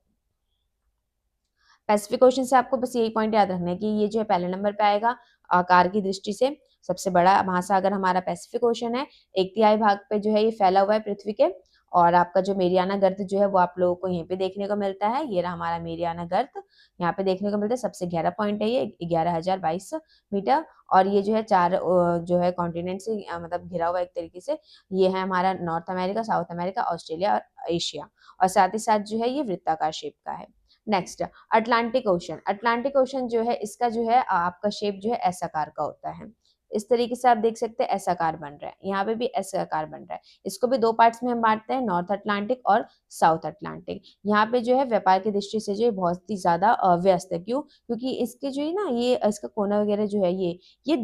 A: पैसिफिक ओशन से आपको बस यही पॉइंट याद रखना है कि ये जो है पहले नंबर पे आएगा आकार की दृष्टि से, सबसे बड़ा महासागर हमारा पैसिफिक ओशन है, 1/3 भाग पे जो है ये फैला हुआ है पृथ्वी के। और आपका जो मेरियाना गर्त जो है वो आप लोगों को यहीं पे देखने को मिलता है, ये रहा हमारा मेरियाना गर्त, यहाँ पे देखने को मिलता है, सबसे गहरा पॉइंट है ये 11,022 मीटर, और ये जो है 4 जो है कॉन्टिनेंट से मतलब घिरा हुआ एक तरीके से, ये है हमारा north America, south America, Australia और एशिया, और साथ ही साथ जो है ये वृत्ताकार शेप का है। Next Atlantic ocean, Atlantic ocean जो है इसका जो है आपका शेप जो है एस आकार का होता है, इस तरीके से आप देख सकते हैं एस आकार बन रहा है, यहाँ पे भी एस आकार बन रहा है। इसको भी दो पार्ट्स में हम बांटते हैं, नॉर्थ अटलांटिक और साउथ अटलांटिक। यहाँ पे जो है व्यापार की दृष्टि से जो है बहुत ही ज्यादा व्यस्त है। क्यों? क्योंकि इसके जो है ना, ये इसका कोना वगैरह जो है ये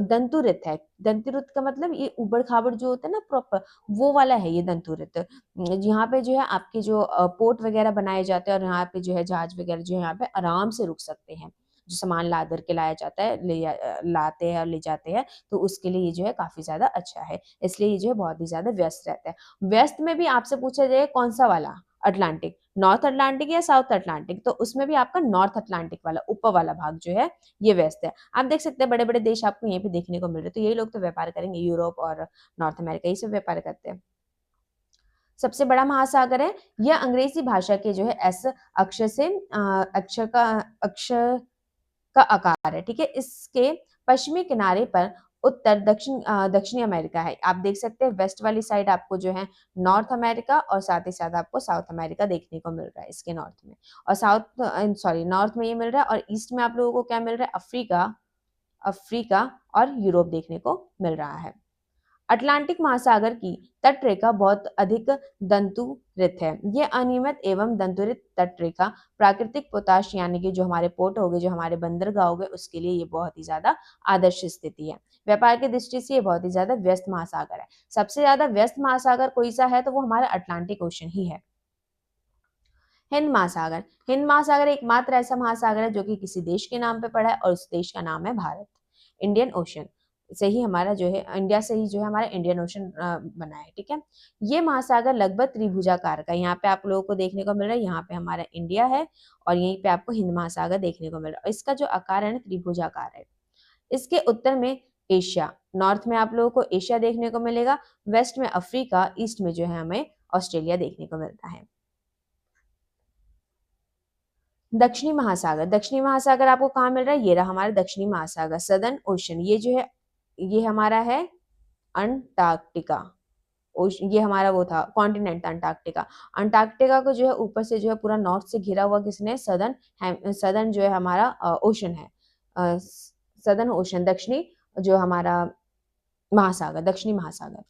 A: दंतुरित है। दंतुरित का मतलब ये उबड़ खाबड़ जो होता है ना प्रॉपर, वो वाला है ये दंतुरित। यहाँ पे जो है आपके जो पोर्ट वगैरह बनाए जाते हैं, और यहाँ पे जो है जहाज वगैरह जो है यहाँ पे आराम से रुक सकते हैं। जो सामान लादर के लाया जाता है, लाते हैं और ले जाते हैं, तो उसके लिए ये जो है काफी ज्यादा अच्छा है। इसलिए ये जो है बहुत ही ज्यादा व्यस्त रहता है। व्यस्त में भी आपसे पूछा जाए कौन सा वाला अटलांटिक, नॉर्थ अटलांटिक या साउथ अटलांटिक, तो उसमें भी आपका नॉर्थ अटलांटिक वाला ऊपर वाला भाग जो है ये व्यस्त है। आप देख सकते हैं बड़े बड़े देश आपको यहीं पे देखने को मिल रहे हैं। तो यही लोग तो व्यापार करेंगे, यूरोप और नॉर्थ अमेरिका, यही सब व्यापार करते हैं। सबसे बड़ा महासागर है यह, अंग्रेजी भाषा के जो है एस अक्षर से अक्षर का आकार है, ठीक है। इसके पश्चिमी किनारे पर उत्तर दक्षिणी अमेरिका है। आप देख सकते हैं वेस्ट वाली साइड आपको जो है नॉर्थ अमेरिका, और साथ ही साथ आपको साउथ अमेरिका देखने को मिल रहा है इसके नॉर्थ में। और नॉर्थ में ये मिल रहा है, और ईस्ट में आप लोगों को क्या मिल रहा है, अफ्रीका, अफ्रीका और यूरोप देखने को मिल रहा है। अटलांटिक महासागर की तटरेखा बहुत अधिक दंतुरित है। ये अनियमित एवं दंतुरित तटरेखा प्राकृतिक पोताश यानी कि जो हमारे पोर्ट हो गए, जो हमारे बंदरगाह हो गए, उसके लिए ये बहुत ही ज्यादा आदर्श स्थिति है। व्यापार की दृष्टि से ये बहुत ही ज्यादा व्यस्त महासागर है। सबसे ज्यादा व्यस्त महासागर कोई सा है, तो वो हमारा अटलांटिक ओशन ही है। हिंद महासागर, हिंद महासागर एकमात्र ऐसा महासागर है जो कि किसी देश के नाम पे पड़ा है, और उस देश का नाम है भारत। इंडियन ओशन से ही हमारा जो है, इंडिया से ही जो है हमारा इंडियन ओशन बना है, ठीक है। ये महासागर लगभग त्रिभुजाकार का, यहाँ पे आप लोगों को देखने को मिल रहा है, यहाँ पे हमारा इंडिया है, और यहीं पे आपको हिंद महासागर देखने को मिल रहा है। इसका जो आकार है ना, त्रिभुजाकार है। इसके उत्तर में एशिया, नॉर्थ में आप लोगों को एशिया देखने को मिलेगा, वेस्ट में अफ्रीका, ईस्ट में जो है हमें ऑस्ट्रेलिया देखने को मिलता है। दक्षिणी महासागर, दक्षिणी महासागर आपको कहाँ मिल रहा है, ये रहा हमारा दक्षिणी महासागर, सदर्न ओशन। ये जो है ये हमारा है अंटार्कटिका ओशन, ये हमारा वो था कॉन्टिनेंट अंटार्कटिका। अंटार्कटिका को जो है ऊपर से जो है पूरा नॉर्थ से घिरा हुआ किसने, सदर्न जो है हमारा ओशन है, सदर्न ओशन, दक्षिणी जो हमारा महासागर, दक्षिणी महासागर।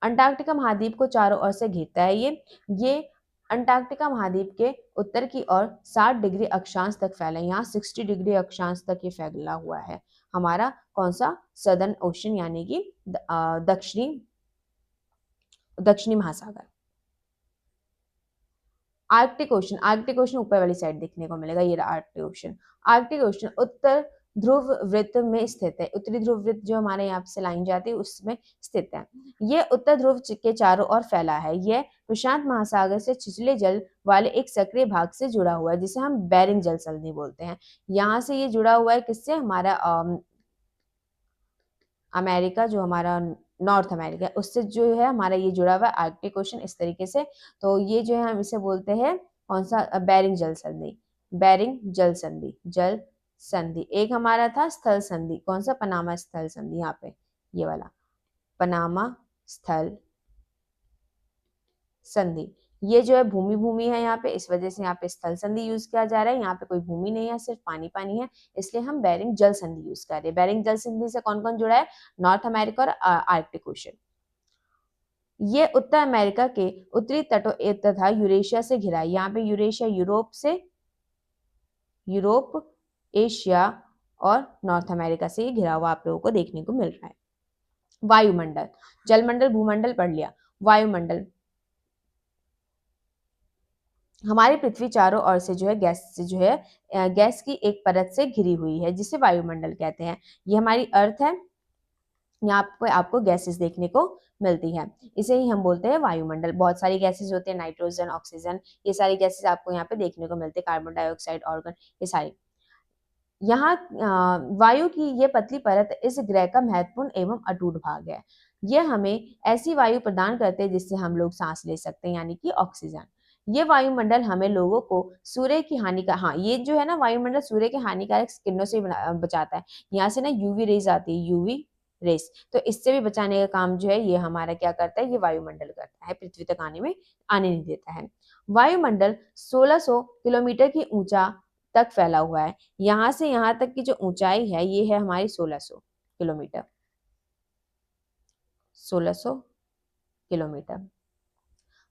A: अंटार्कटिका महाद्वीप को चारों ओर से घेरता है ये अंटार्कटिका महाद्वीप के उत्तर की ओर 60 डिग्री अक्षांश तक फैला है। यहाँ 60 डिग्री अक्षांश तक ये फैला हुआ है हमारा कौन सा, सदर्न ओशन, यानी कि दक्षिणी दक्षिणी महासागर। आर्कटिक ओशन, आर्कटिक ओशन ऊपर वाली साइड देखने को मिलेगा, ये आर्कटिक ओशन। आर्कटिक ओशन उत्तर ध्रुव वृत्त में स्थित है। उत्तरी ध्रुव वृत्त जो हमारे यहाँ से लाइन जाती है उसमें स्थित है। ये उत्तर ध्रुव के चारों ओर फैला है। यह प्रशांत महासागर से छिछले जल वाले एक सक्रिय भाग से जुड़ा हुआ है, जिसे हम बेरिंग जल संधि बोलते हैं। यहाँ से ये जुड़ा हुआ है किससे, हमारा अमेरिका, जो हमारा नॉर्थ अमेरिका है, उससे जो है हमारा ये जुड़ा हुआ है आर्कटिक ओशन इस तरीके से। तो ये जो है हम इसे बोलते हैं कौन सा, बेरिंग जल संधि, बेरिंग जल संधि, जल संधि। एक हमारा था स्थल संधि, कौन सा, पनामा स्थल संधि, यहाँ पे ये वाला पनामा स्थल संधि। ये जो है भूमि भूमि है यहाँ पे, इस वजह से यहाँ पे स्थल संधि यूज किया जा रहा है। यहाँ पे कोई भूमि नहीं है, सिर्फ पानी पानी है, इसलिए हम बेरिंग जल संधि यूज कर रहे हैं। बेरिंग जल संधि से कौन कौन जुड़ा है, नॉर्थ अमेरिका और आर्कटिक ओशन। ये उत्तर अमेरिका के उत्तरी तटों तथा यूरेशिया से घिरा है। यहाँ पे यूरेशिया यूरोप, एशिया और नॉर्थ अमेरिका से ये घिरा हुआ आप लोगों को देखने को मिल रहा है। वायुमंडल, जलमंडल भूमंडल पढ़ लिया। वायुमंडल, हमारी पृथ्वी चारों ओर से जो है गैस से जो है गैस की एक परत से घिरी हुई है, जिसे वायुमंडल कहते हैं। ये हमारी अर्थ है, यहाँ पे आपको गैसेस देखने को मिलती है, इसे ही हम बोलते हैं वायुमंडल। बहुत सारी गैसेस होते हैं, नाइट्रोजन, ऑक्सीजन, ये सारी गैसेस आपको यहाँ पे देखने को मिलते हैं, कार्बन डाइऑक्साइड, ऑर्गन, ये सारी। यहाँ वायु की ये पतली परत इस ग्रह का महत्वपूर्ण एवं अटूट भाग है। यह हमें ऐसी वायु प्रदान करते हैं जिससे हम लोग सांस ले सकते हैं, यानी कि ऑक्सीजन। ये वायुमंडल हमें लोगों को सूर्य की हानि का, हाँ ये जो है ना वायुमंडल सूर्य के हानिकारक किरणों से बचाता है। यहाँ से ना यूवी रेज आती है, यूवी रेस, तो इससे भी बचाने का काम जो है ये हमारा क्या करता है, ये वायुमंडल करता है, पृथ्वी तक आने नहीं देता है। वायुमंडल 1600 किलोमीटर की ऊंचा तक फैला हुआ है। यहाँ से यहाँ तक की जो ऊंचाई है ये है हमारी 1600 किलोमीटर, 1600 किलोमीटर।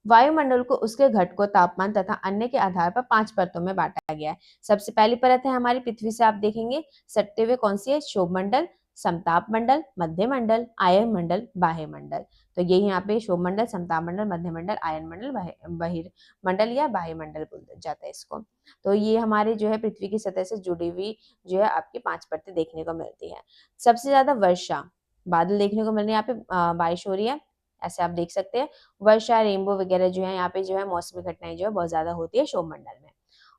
A: वायुमंडल को उसके घटकों, तापमान तथा अन्य के आधार पर 5 परतों में बांटा गया है। सबसे पहली परत है हमारी पृथ्वी से, आप देखेंगे सटते हुए कौन सी है, क्षोभ मंडल, समताप मंडल, मध्य मंडल, आयन मंडल, बाह्य मंडल। तो ये यहाँ पे क्षोभ मंडल, समताप मंडल, मध्य मंडल, आयन मंडल, बहिर्मंडल या बाह्य मंडल बोल जाता है इसको। तो ये हमारे जो है पृथ्वी की सतह से जुड़ी हुई जो है आपकी 5 परतें देखने को मिलती है। सबसे ज्यादा वर्षा, बादल देखने को मिल रहे हैं, यहाँ पे बारिश हो रही है, ऐसे आप देख सकते हैं। वर्षा, रेनबो वगैरह जो है यहाँ पे जो है मौसमी घटनाएं जो है बहुत ज्यादा होती है क्षोभ मंडल में।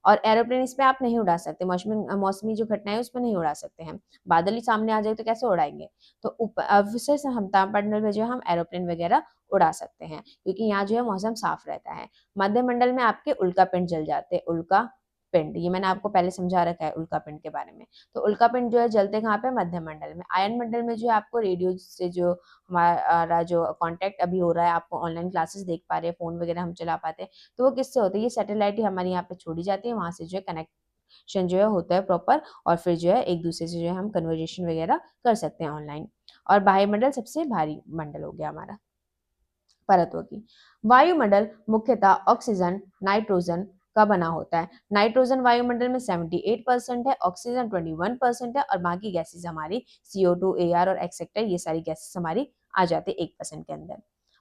A: और एरोप्लेन इसमें आप नहीं उड़ा सकते, मौसमी जो घटनाएं है उसमें नहीं उड़ा सकते हैं। बादल ही सामने आ जाए तो कैसे उड़ाएंगे। तो अवश्य से हम तापमंडल में जो है हम एरोप्लेन वगैरह उड़ा सकते हैं, क्योंकि यहाँ जो है मौसम साफ रहता है। मध्य मंडल में आपके उल्का पिंड जल जाते हैं, उल्का पिंड, ये मैंने आपको पहले समझा रखा है उल्का पिंड के बारे में। तो उल्का पिंड जो है जलते कहाँ पे, मध्य मंडल में। आयन मंडल में जो है आपको रेडियो से जो हमारा जो कांटेक्ट अभी हो रहा है, आपको ऑनलाइन क्लासेस देख पा रहे हैं, फोन वगैरह हम चला पाते हैं, तो वो किससे होता है, ये सैटेलाइट ही हमारे यहाँ पे छोड़ी जाती है, वहां से जो है कनेक्शन जो है होता है प्रॉपर, और फिर जो है एक दूसरे से जो है हम कन्वर्जेशन वगैरह कर सकते हैं ऑनलाइन। और बाह्य मंडल सबसे भारी मंडल हो गया हमारा परतों की। वायुमंडल मुख्यतः ऑक्सीजन, नाइट्रोजन का बना होता है। नाइट्रोजन वायुमंडल में 78% है, ऑक्सीजन 21% है, और बाकी गैसेस हमारी CO2, AR और एक्सेट्रा, ये सारी गैसेस हमारी आ जाती है 1% के अंदर।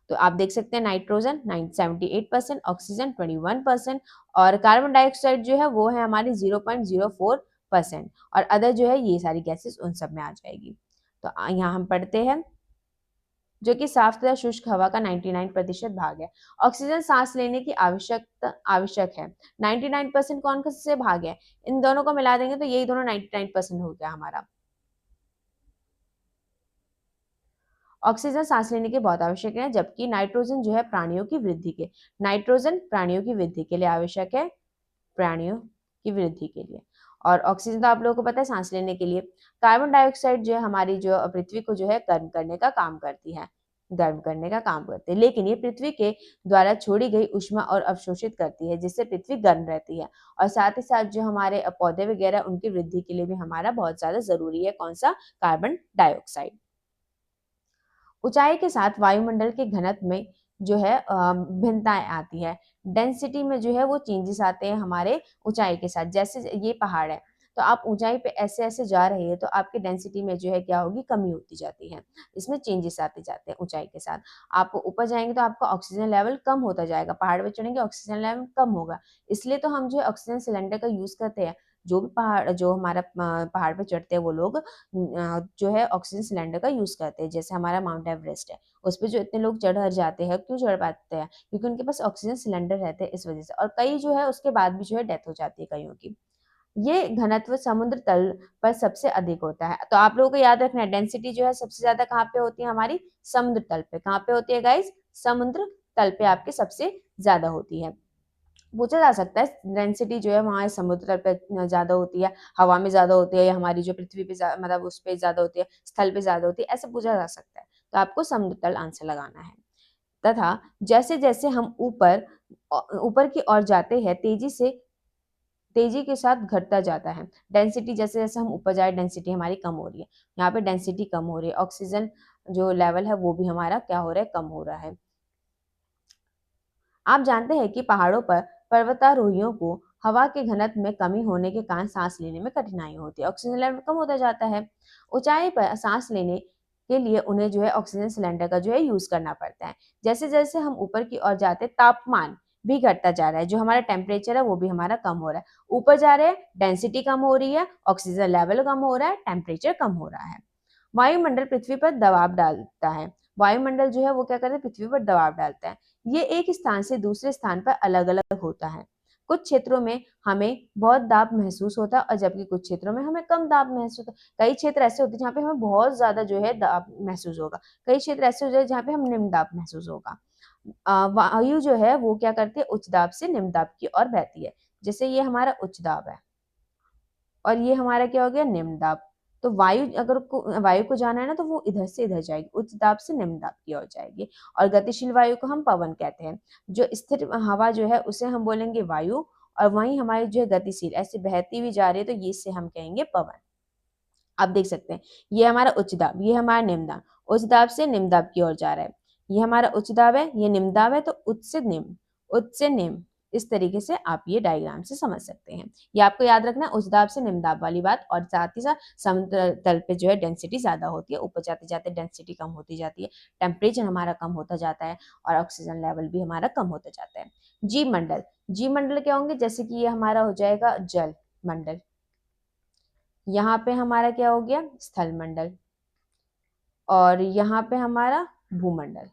A: तो आप देख सकते हैं नाइट्रोजन 78%, ऑक्सीजन 21%, और कार्बन डाइऑक्साइड जो है वो है हमारी 0.04%, और अदर जो है ये सारी गैसेस उन सब में आ जाएगी। तो यहाँ हम पढ़ते हैं, जो कि साफ तथा शुष्क हवा का 99% भाग है। ऑक्सीजन सांस लेने की आवश्यक है। 99% कौन से भाग है, इन दोनों को मिला देंगे तो यही दोनों 99% हो गया हमारा। ऑक्सीजन सांस लेने के बहुत आवश्यक है, जबकि नाइट्रोजन जो है प्राणियों की वृद्धि के, नाइट्रोजन प्राणियों की वृद्धि के लिए आवश्यक है, प्राणियों की वृद्धि के लिए। और ऑक्सीजन तो आप लोगों को पता है सांस लेने के लिए। कार्बन डाइऑक्साइड जो है हमारी जो पृथ्वी को जो है गर्म करने का काम करती है, गर्म करने का काम करती है, लेकिन ये पृथ्वी के द्वारा छोड़ी गई ऊष्मा और अवशोषित करती है, जिससे पृथ्वी गर्म रहती है। और साथ ही साथ जो हमारे पौधे वगैरह उनकी वृद्धि के लिए भी हमारा बहुत ज्यादा जरूरी है कौन सा, कार्बन डाइऑक्साइड। ऊंचाई के साथ वायुमंडल के घनत्व में जो है भिन्नताएं आती है। डेंसिटी में जो है वो चेंजेस आते हैं हमारे ऊंचाई के साथ। जैसे ये पहाड़ है, तो आप ऊंचाई पे ऐसे ऐसे जा रहे हैं तो आपके डेंसिटी में जो है क्या होगी, कमी होती जाती है, इसमें चेंजेस आते जाते हैं ऊंचाई के साथ। आप ऊपर जाएंगे तो आपका ऑक्सीजन लेवल कम होता जाएगा, पहाड़ पे चढ़ेंगे ऑक्सीजन लेवल कम होगा। इसलिए तो हम जो है ऑक्सीजन सिलेंडर का यूज करते हैं। जो भी पहाड़, जो हमारा पहाड़ पे चढ़ते हैं वो लोग जो है ऑक्सीजन सिलेंडर का यूज करते हैं। जैसे हमारा माउंट एवरेस्ट है, उस पर जो इतने लोग चढ़ जाते हैं, क्यों चढ़ पाते हैं, क्योंकि उनके पास ऑक्सीजन सिलेंडर रहते हैं इस वजह से। और कई जो है उसके बाद भी जो है डेथ हो जाती है कईयों की। ये घनत्व समुद्र तल पर सबसे अधिक होता है। तो आप लोगों को याद रखना है, डेंसिटी जो है सबसे ज्यादा कहाँ पे होती है हमारी, समुद्र तल पे। कहाँ पे होती है गाइस, समुद्र तल पे आपके सबसे ज्यादा होती है। पूछा जा सकता है डेंसिटी जो है वहां समुद्र तल पे ज्यादा होती है, हवा में ज्यादा होती है, या हमारी जो पृथ्वी पे मतलब उस पे ज्यादा होती है, स्थल पे ज्यादा होती है, ऐसे पूछा जा सकता है। तो आपको समुद्र तल आंसर लगाना है। तथा जैसे जैसे हम ऊपर ऊपर की ओर जाते हैं, तेजी के साथ घटता जाता है डेंसिटी। जैसे जैसे हम ऊपर जाए डेंसिटी हमारी कम हो रही है, यहाँ पे डेंसिटी कम हो रही है, ऑक्सीजन जो लेवल है वो भी हमारा क्या हो रहा है, कम हो रहा है। आप जानते हैं कि पहाड़ों पर पर्वतारोहियों को हवा के घनत्व में कमी होने के कारण सांस लेने में कठिनाई होती है, ऑक्सीजन लेवल कम होता जाता है। ऊंचाई पर सांस लेने के लिए उन्हें जो है ऑक्सीजन सिलेंडर का जो है यूज करना पड़ता है। जैसे जैसे हम ऊपर की ओर जाते हैं, तापमान भी घटता जा रहा है, जो हमारा टेम्परेचर है वो भी हमारा कम हो रहा है। ऊपर जा रहे हैं, डेंसिटी कम हो रही है, ऑक्सीजन लेवल कम हो रहा है, टेम्परेचर कम हो रहा है। वायुमंडल पृथ्वी पर दबाव डालता है, वायुमंडल जो है वो क्या करता है, पृथ्वी पर दबाव डालता है। ये एक स्थान से दूसरे स्थान पर अलग अलग होता है। कुछ क्षेत्रों में हमें बहुत दाब महसूस होता है, और जबकि कुछ क्षेत्रों में हमें कम दाब महसूस होता है। कई क्षेत्र ऐसे होते हैं जहाँ पे हमें बहुत ज्यादा जो है दाब महसूस होगा, कई क्षेत्र ऐसे हो जाए जहाँ पे हम निम्न दाब महसूस होगा। वायु जो है वो क्या करती है, उच्च दाब से निम्न दाब की ओर बहती है। जैसे ये हमारा उच्च दाब है, और ये हमारा क्या हो गया, निम्न दाब। तो वायु को जाना है ना, तो वो इधर से इधर जाएगी, उच्च दाब से निम्न दाब की ओर जाएगी। और गतिशील वायु को हम पवन कहते हैं। जो स्थिर हवा जो है उसे हम बोलेंगे वायु, और वहीं हमारी जो है गतिशील ऐसे बहती हुई जा रही है, तो ये इससे हम कहेंगे पवन। आप देख सकते हैं ये हमारा उच्च दाब, ये हमारा निम्न दाब, उच्च दाब से निम्न दाब की ओर जा रहा है। ये हमारा उच्च दाब है, ये निम्न दाब है, तो उच्च से निम्न, उच्च से निम्न, इस तरीके से आप ये डायग्राम से समझ सकते हैं। ये आपको याद रखना है, उच्च दाब से निम्न दाब वाली बात। और साथ ही साथ समुद्र तल पे जो है डेंसिटी ज्यादा होती है, ऊपर जाते जाते डेंसिटी कम होती जाती है, टेम्परेचर हमारा कम होता जाता है और ऑक्सीजन लेवल भी हमारा कम होता जाता है। जीव मंडल, जीव मंडल क्या होंगे, जैसे कि ये हमारा हो जाएगा जल मंडल, यहाँ पे हमारा क्या हो गया स्थल मंडल, और यहाँ पे हमारा भूमंडल।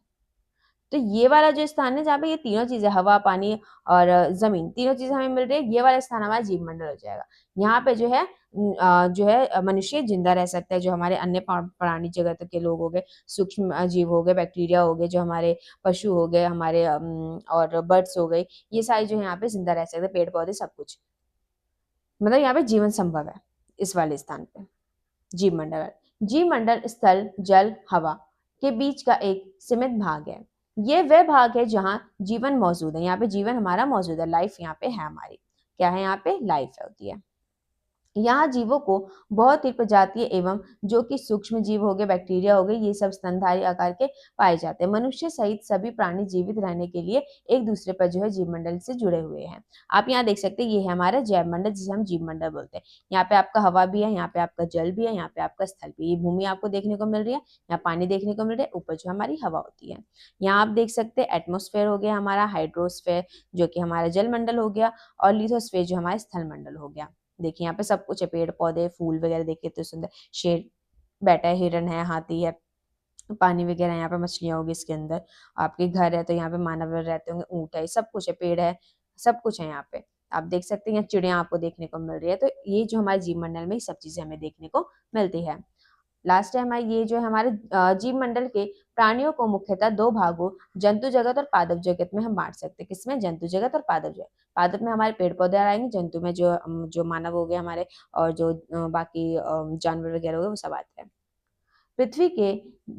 A: तो ये वाला जो स्थान है जहाँ पे ये तीनों चीजें हवा, पानी और जमीन, तीनों चीजें हमें मिल रही है, ये वाला स्थान हमारा जीव मंडल हो जाएगा। यहाँ पे जो है मनुष्य जिंदा रह सकता है, जो हमारे अन्य प्राणी जगत के लोग हो गए, सूक्ष्म जीव हो गए, बैक्टीरिया हो गए, जो हमारे पशु हो गए, हमारे और बर्ड्स हो गए, ये सारी जो है यहाँ पे जिंदा रह सकते हैं, पेड़ पौधे सब कुछ, मतलब यहाँ पे जीवन संभव है इस वाले स्थान पे। जीव मंडल, जीव मंडल स्थल, जल, हवा के बीच का एक सीमित भाग है। ये वह भाग है जहाँ जीवन मौजूद है, यहाँ पे जीवन हमारा मौजूद है, लाइफ यहाँ पे है हमारी, क्या है यहाँ पे लाइफ होती है। यहाँ जीवों को बहुत ही प्रजातीय एवं जो कि सूक्ष्म जीव हो गए, बैक्टीरिया हो गए, ये सब स्तनधारी आकार के पाए जाते हैं। मनुष्य सहित सभी प्राणी जीवित रहने के लिए एक दूसरे पर जो है जीव मंडल से जुड़े हुए हैं। आप यहाँ देख सकते हैं ये है हमारा जैव मंडल, जिसे हम जीव मंडल बोलते हैं। यहाँ पे आपका हवा भी है, यहाँ पे आपका जल भी है, यहाँ पे आपका स्थल भी है, ये भूमि आपको देखने को मिल रही है, यहाँ पानी देखने को मिल रहा है, ऊपर जो हमारी हवा होती है। यहाँ आप देख सकते हैं एटमोस्फेयर हो गया हमारा, हाइड्रोस्फेयर जो कि हमारा जल मंडल हो गया, और लिथोस्फेयर जो हमारा स्थल मंडल हो गया। देखिए यहाँ पे सब कुछ है, पेड़ पौधे, फूल वगैरह, देखिए तो सुंदर, शेर बैठा है, हिरन है, हाथी है, पानी वगैरह, यहाँ पे मछलियां होगी इसके अंदर, आपके घर है तो यहाँ पे मानव रहते होंगे, ऊंट है, सब कुछ है, पेड़ है, सब कुछ है यहाँ पे। आप देख सकते हैं यहाँ चिड़िया आपको देखने को मिल रही है। तो ये जो हमारे जीव मंडल में ये सब चीजें हमें देखने को मिलती है। लास्ट है हमारे ये जो है हमारे जीव मंडल के प्राणियों को मुख्यतः दो भागों, जंतु जगत और पादप जगत में हम बांट सकते हैं। किसमें, जंतु जगत और पादप जगत। पादप में हमारे पेड़ पौधे आएंगे, जंतु में जो मानव हो गए हमारे, और जो बाकी जानवर वगैरह हो गए वो सब आते हैं। पृथ्वी के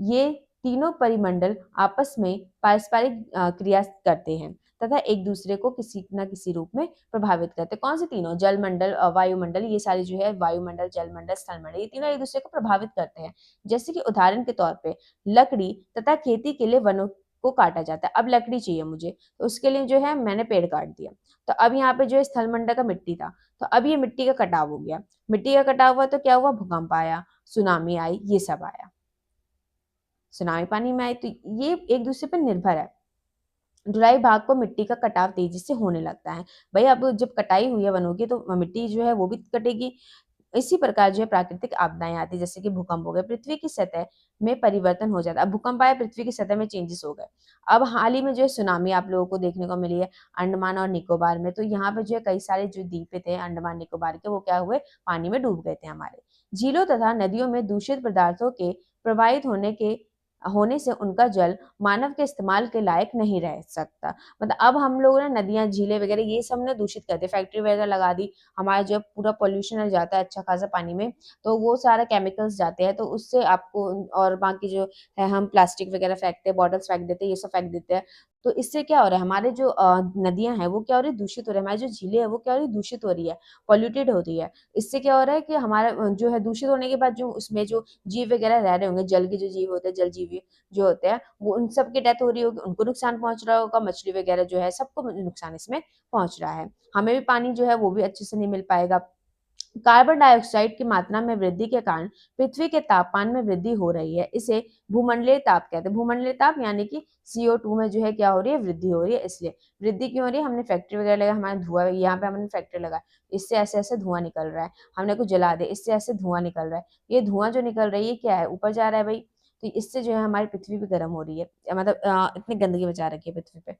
A: ये तीनों परिमंडल आपस में पारस्परिक क्रिया करते हैं तथा एक दूसरे को किसी न किसी रूप में प्रभावित करते हैं। कौन से तीनों, जल मंडल, वायुमंडल, ये सारे जो है वायुमंडल, जल मंडल, स्थल मंडल, ये तीनों एक दूसरे को प्रभावित करते हैं। जैसे कि उदाहरण के तौर पे लकड़ी तथा खेती के लिए वनों को काटा जाता है। अब लकड़ी चाहिए मुझे, तो उसके लिए जो है मैंने पेड़ काट दिया, तो अब यहाँ पे जो है स्थल मंडल का मिट्टी था, तो अब ये मिट्टी का कटाव हो गया। मिट्टी का कटाव हुआ तो क्या हुआ, भूकंप आया, सुनामी आई, ये सब आया, सुनामी पानी में आई, तो ये एक दूसरे पर निर्भर है। ढुलाई भाग को मिट्टी का कटाव तेजी से होने लगता है। भाई अब जब कटाई हुई है वनों की, तो मिट्टी जो है वो भी कटेगी। इसी प्रकार जो है प्राकृतिक आपदाएं आती, जैसे कि भूकंप हो गए, पृथ्वी की सतह में परिवर्तन हो जाता है। अब भूकंप आया, पृथ्वी की सतह में चेंजेस हो गए। अब हाल ही में जो है सुनामी आप लोगों को देखने को मिली है अंडमान और निकोबार में, तो यहाँ पे जो है कई सारे जो द्वीप थे अंडमान निकोबार के, वो क्या हुए, पानी में डूब गए थे हमारे। झीलों तथा नदियों में दूषित पदार्थों के प्रवाहित होने से उनका जल मानव के इस्तेमाल के लायक नहीं रह सकता। मतलब अब हम लोग ना नदियां, झीलें वगैरह ये सब ना दूषित करते, फैक्ट्री वगैरह लगा दी, हमारा जो पूरा पोल्यूशन जाता है अच्छा खासा पानी में, तो वो सारा केमिकल्स जाते हैं, तो उससे आपको, और बाकी जो है हम प्लास्टिक वगैरह फेंकते हैं, बॉटल्स फेंक देते हैं, ये सब फेंक देते हैं, तो इससे क्या हो रहा है, हमारे जो नदियां हैं वो क्या हो रही है, दूषित हो रही है, हमारी जो झीलें है वो क्या हो रही है, दूषित हो रही है, पॉल्यूटेड हो रही है। इससे क्या हो रहा है कि हमारा जो है दूषित होने के बाद जो उसमें जो जीव वगैरह रह रहे होंगे, जल के जो जीव होते हैं, जल जीवी जो होते हैं, वो उन सब की डेथ हो रही होगी, उनको नुकसान पहुंच रहा होगा, मछली वगैरह जो है सबको नुकसान इसमें पहुंच रहा है। हमें भी पानी जो है वो भी अच्छे से नहीं मिल पाएगा। कार्बन डाइऑक्साइड की मात्रा में वृद्धि के कारण पृथ्वी के तापमान में वृद्धि हो रही है। इसे भूमंडलीय ताप कहते हैं। भूमंडलीय ताप यानी कि CO2 में जो है क्या हो रही है, वृद्धि हो रही है। इसलिए वृद्धि क्यों हो रही है, हमने फैक्ट्री वगैरह लगा, हमारा धुआं, यहाँ पे हमने फैक्ट्री लगा, इससे ऐसे ऐसे धुआं निकल रहा है, हमने कुछ जला दे, इससे ऐसे धुआं निकल रहा है। ये धुआं जो निकल रही है क्या है, ऊपर जा रहा है भाई, तो इससे जो है हमारी पृथ्वी भी गर्म हो रही है, मतलब इतनी गंदगी मचा रखी है पृथ्वी पे।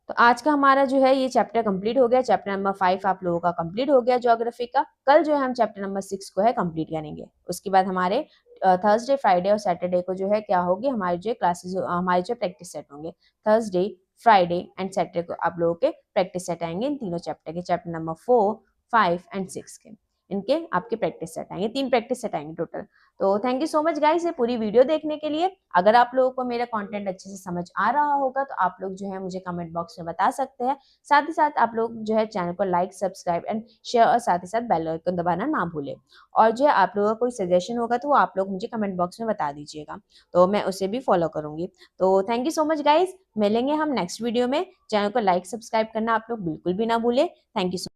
A: तो आज का हमारा जो है ये चैप्टर कंप्लीट हो गया। चैप्टर नंबर 5 आप लोगों का कंप्लीट हो गया ज्योग्राफी का। कल जो है हम चैप्टर नंबर 6 को है कंप्लीट करेंगे। उसके बाद हमारे थर्सडे, फ्राइडे और सैटरडे को जो है क्या होगी, हमारी जो क्लासेस, हमारे जो प्रैक्टिस सेट होंगे। थर्सडे, फ्राइडे एंड सैटरडे को आप लोगों के प्रैक्टिस सेट आएंगे इन तीनों चैप्टर के, चैप्टर नंबर 4, 5 एंड 6 के। इनके आपके प्रैक्टिस सेट आएंगे, 3 प्रैक्टिस सेट आएंगे टोटल। तो thank you so much guys ये पूरी वीडियो देखने के लिए। अगर आप लोगों को मेरा कंटेंट अच्छे से समझ आ रहा होगा तो आप लोग जो है मुझे कमेंट बॉक्स में बता सकते हैं। साथ ही साथ आप लोग जो है चैनल को लाइक, सब्सक्राइब एंड शेयर और साथ ही साथ बेल आइकन दबाना ना भूलें। और जो है आप लोगों का कोई सजेशन होगा तो वो आप लोग मुझे कमेंट बॉक्स में बता दीजिएगा, तो मैं उसे भी फॉलो करूंगी। तो thank you so much guys, मिलेंगे हम नेक्स्ट वीडियो में। चैनल को लाइक, सब्सक्राइब करना आप लोग बिल्कुल भी ना भूलें। Thank you.